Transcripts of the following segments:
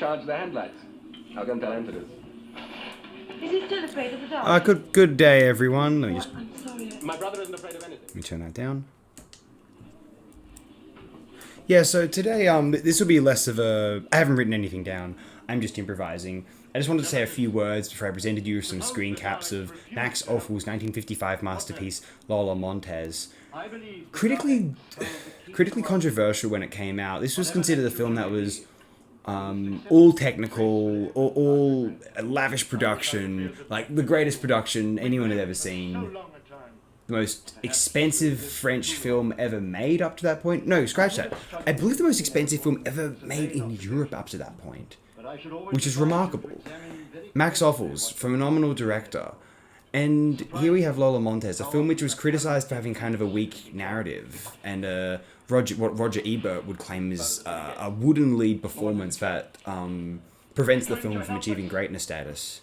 charge the handlights. I'll go and tell him to do. Is he still afraid of the dark? Good day, everyone. Let me just I'm sorry. My brother isn't afraid of anything. let me turn that down. Yeah, so today, this will be less of a... I haven't written anything down. I'm just improvising. I just wanted to say a few words before I presented you with some screen caps of Max Ophuls' 1955 masterpiece, Lola Montes. Critically controversial when it came out. This was considered a film that was all technical, all lavish production, like the greatest production anyone had ever seen. The most expensive French film ever made up to that point. No, scratch that. I believe the most expensive film ever made in Europe up to that point, which is remarkable. Max Ophuls, phenomenal director. And here we have Lola Montes, a film which was criticized for having kind of a weak narrative, and what Roger Ebert would claim is a wooden lead performance that prevents the film from achieving greatness status.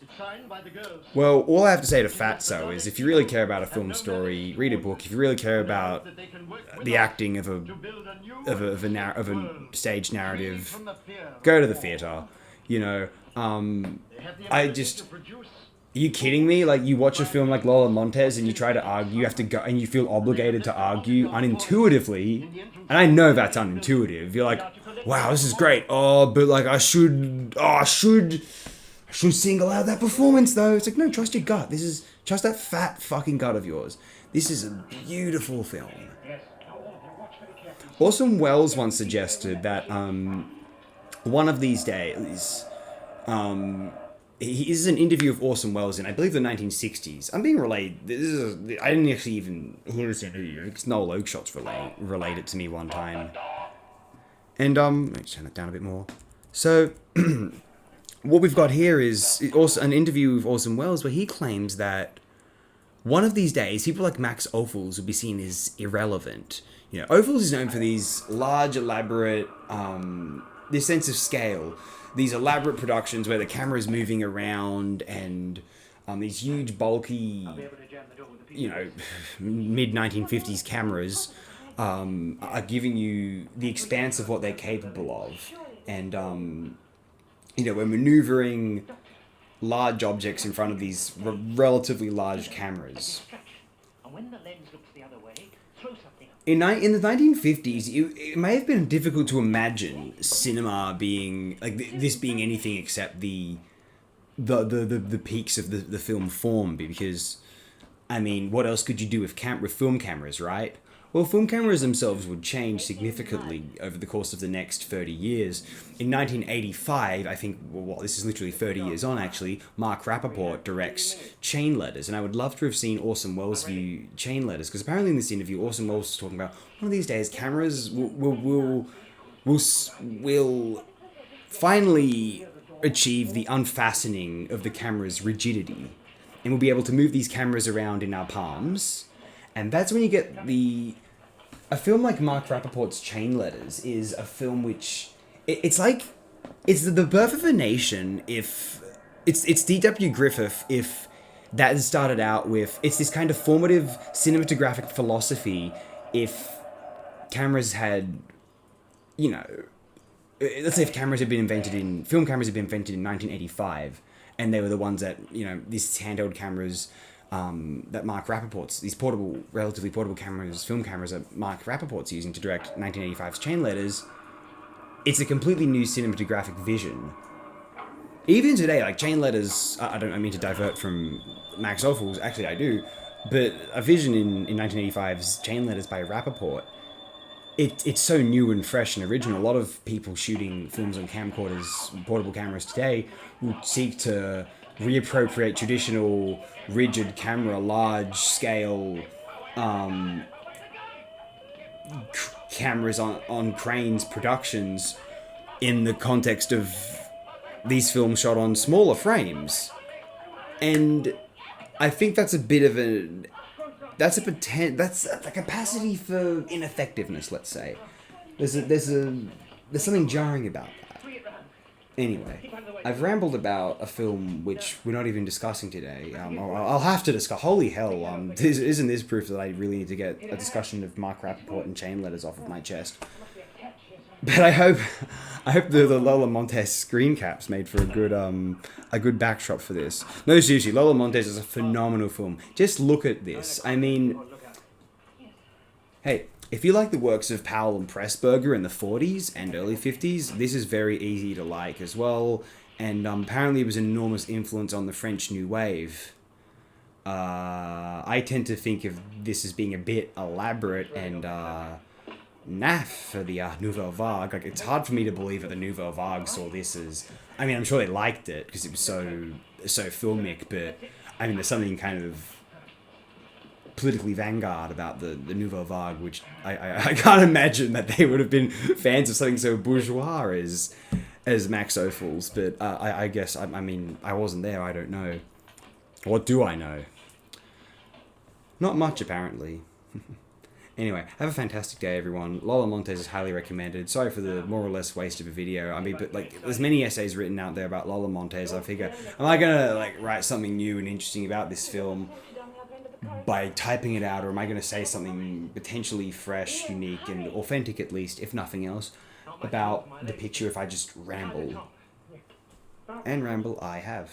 Well, all I have to say to Fatso is, if you really care about a film story, read a book. If you really care about the acting of a stage narrative, go to the theater. You know, are you kidding me? Like, you watch a film like Lola Montes and you try to argue, you have to go, and you feel obligated to argue unintuitively, and I know that's unintuitive. You're like, wow, this is great. Oh, but like, I should single out that performance though. It's like, no, trust your gut. Trust that fat fucking gut of yours. This is a beautiful film. Orson Welles once suggested that one of these days, this is an interview of Orson Welles in, I believe, the 1960s. I'm being relayed. I didn't actually even hear this interview. It's Noel Oakeshot's relayed it to me one time. And let's turn it down a bit more. So, what we've got here is also an interview with Orson Welles where he claims that one of these days, people like Max Ophuls will be seen as irrelevant. You know, Ophuls is known for these large, elaborate, this sense of scale. These elaborate productions where the camera is moving around, and these huge, bulky, mid-1950s cameras are giving you the expanse of what they're capable of. And, we're maneuvering large objects in front of these relatively large cameras. In the 1950s, it may have been difficult to imagine cinema being like this being anything except the peaks of the film form, because, I mean, what else could you do with film cameras, right? Well, film cameras themselves would change significantly over the course of the next 30 years. In 1985, I think, this is literally 30 years on, actually, Mark Rappaport directs Chain Letters, and I would love to have seen Orson Welles view Chain Letters, because apparently in this interview, Orson Welles was talking about, one of these days, cameras will finally achieve the unfastening of the camera's rigidity, and we'll be able to move these cameras around in our palms. And that's when you get a film like Mark Rappaport's Chain Letters is a film which, it's the birth of a nation if, it's D.W. Griffith if that had started out with, it's this kind of formative cinematographic philosophy if cameras had, let's say if film cameras had been invented in 1985, and they were the ones that, these handheld cameras, that Mark Rappaport's, these relatively portable cameras, film cameras that Mark Rappaport's using to direct 1985's Chain Letters, it's a completely new cinematographic vision. Even today, like Chain Letters, I mean to divert from Max Ophuls, actually I do, but a vision in 1985's Chain Letters by Rappaport, it's so new and fresh and original. A lot of people shooting films on camcorders, portable cameras today, will seek to reappropriate traditional rigid camera, large scale cameras on cranes productions in the context of these films shot on smaller frames. And I think that's a bit of that's a capacity for ineffectiveness, let's say. There's something jarring about that. Anyway, I've rambled about a film which we're not even discussing today. I'll have to discuss. Holy hell! Isn't this proof that I really need to get a discussion of Mark Rappaport and Chain Letters off of my chest? But I hope the Lola Montes screen caps made for a good backdrop for this. No, seriously, Lola Montes is a phenomenal film. Just look at this. I mean, hey, if you like the works of Powell and Pressburger in the 40s and early 50s, this is very easy to like as well. And apparently it was an enormous influence on the French New Wave. I tend to think of this as being a bit elaborate and naff for the Nouvelle Vague. Like, it's hard for me to believe that the Nouvelle Vague saw this as... I mean, I'm sure they liked it because it was so filmic, but I mean, there's something kind of politically vanguard about the Nouvelle Vague, which I can't imagine that they would have been fans of something so bourgeois as Max Ophuls, but I guess, I mean, I wasn't there, I don't know. What do I know? Not much, apparently. Anyway, have a fantastic day, everyone. Lola Montes is highly recommended. Sorry for the more or less waste of a video. I mean, but like, there's many essays written out there about Lola Montes. I figure, am I gonna like write something new and interesting about this film by typing it out, or am I gonna say something potentially fresh, unique, and authentic at least, if nothing else, about the picture if I just ramble? And ramble I have.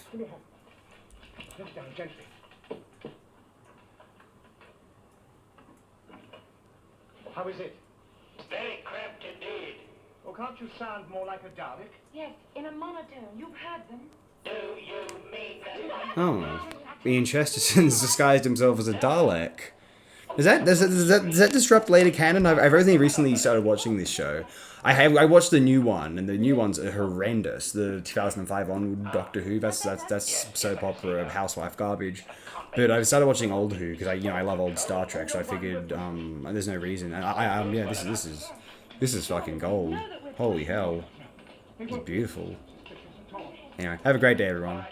How is it? Very cramped indeed. Well, can't you sound more like a Dalek? Yes, in a monotone. You've heard them. Do you mean that? Oh, Ian Chesterton's disguised himself as a Dalek. Does that disrupt later canon? I've only recently started watching this show. I watched the new one, and the new one's horrendous. The 2005 onward Doctor Who. That's soap opera housewife garbage. But I started watching old Who because I love old Star Trek, so I figured there's no reason. And yeah, this is fucking gold. Holy hell, it's beautiful. Anyway, have a great day, everyone.